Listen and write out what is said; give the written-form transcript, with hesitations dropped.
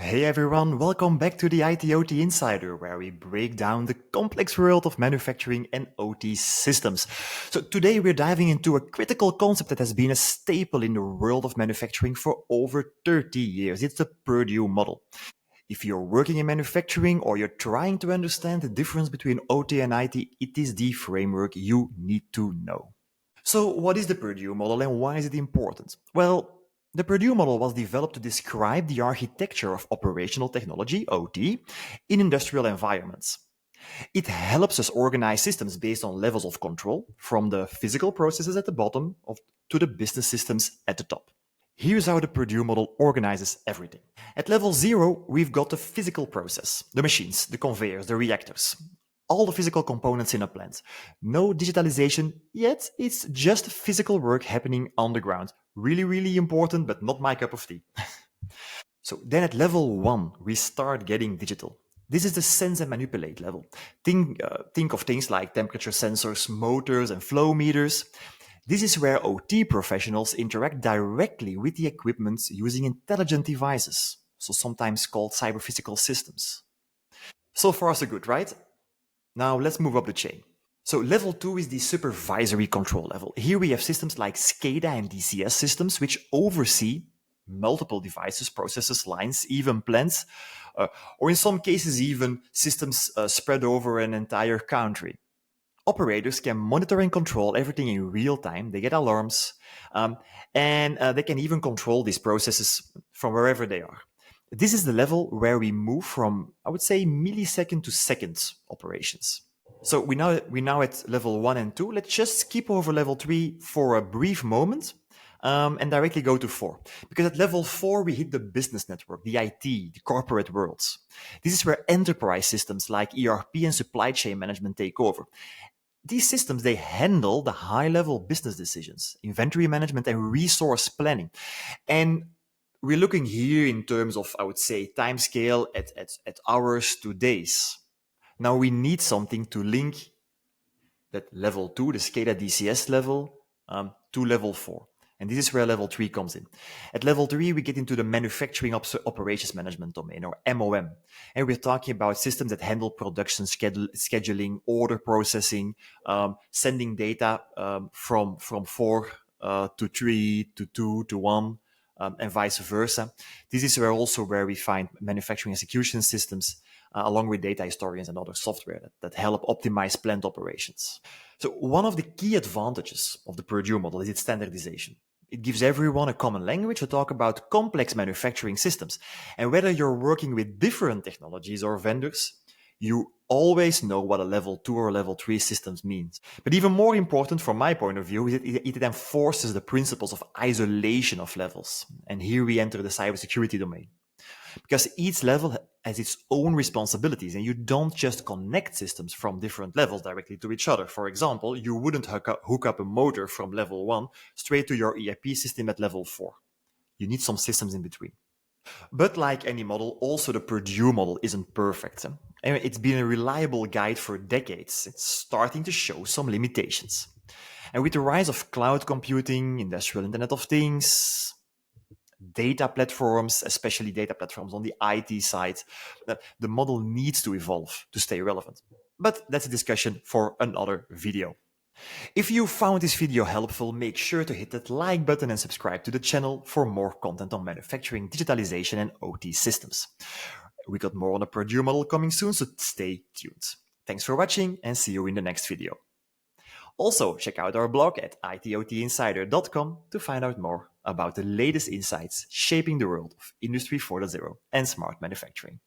Hey everyone, welcome back to the IT/OT Insider, where we break down the complex world of manufacturing and OT systems. So today we're diving into a critical concept that has been a staple in the world of manufacturing for over 30 years. It's the Purdue model. If you're working in manufacturing or you're trying to understand the difference between OT and IT, it is the framework you need to know. So, what is the Purdue model and why is it important? Well, the Purdue model was developed to describe the architecture of operational technology, OT, in industrial environments. It helps us organize systems based on levels of control, from the physical processes at the bottom to the business systems at the top. Here's how the Purdue model organizes everything. At level 0, we've got the physical process, the machines, the conveyors, the reactors, all the physical components in a plant. No digitalization yet, it's just physical work happening on the ground. Really, really important, but not my cup of tea. So then at level 1, we start getting digital. This is the sense and manipulate level. Think of things like temperature sensors, motors, and flow meters. This is where OT professionals interact directly with the equipment using intelligent devices, so sometimes called cyber-physical systems. So far, so good, right? Now let's move up the chain. So level 2 is the supervisory control level. Here we have systems like SCADA and DCS systems, which oversee multiple devices, processes, lines, even plants, or in some cases even systems spread over an entire country. Operators can monitor and control everything in real time. They get alarms, and they can even control these processes from wherever they are. This is the level where we move from, I would say, millisecond to seconds operations. So we now at level 1 and 2. Let's just skip over level 3 for a brief moment and directly go to 4. Because at level 4, we hit the business network, the IT, the corporate worlds. This is where enterprise systems like ERP and supply chain management take over. These systems, they handle the high-level business decisions, inventory management, and resource planning. And we're looking here in terms of, I would say, time scale at hours to days. Now we need something to link that level 2, the SCADA DCS level, to level 4. And this is where level 3 comes in. At level 3, we get into the manufacturing operations management domain, or MOM. And we're talking about systems that handle production scheduling, order processing, sending data from 4 to 3 to 2 to 1, and vice versa. This is where we find manufacturing execution systems, along with data historians and other software that help optimize plant operations. So one of the key advantages of the Purdue model is its standardization. It gives everyone a common language to talk about complex manufacturing systems. And whether you're working with different technologies or vendors, you always know what a level 2 or level 3 systems means. But even more important from my point of view is that it enforces the principles of isolation of levels. And here we enter the cybersecurity domain. Because each level has its own responsibilities, and you don't just connect systems from different levels directly to each other. For example, you wouldn't hook up a motor from level 1 straight to your ERP system at level 4. You need some systems in between. But like any model, also the Purdue model isn't perfect. And it's been a reliable guide for decades. It's starting to show some limitations. And with the rise of cloud computing, industrial Internet of Things, data platforms, especially data platforms on the IT side, the model needs to evolve to stay relevant. But that's a discussion for another video. If you found this video helpful, make sure to hit that like button and subscribe to the channel for more content on manufacturing, digitalization, and OT systems. We got more on the Purdue model coming soon, so stay tuned. Thanks for watching and see you in the next video. Also, check out our blog at itotinsider.com to find out more about the latest insights shaping the world of Industry 4.0 and smart manufacturing.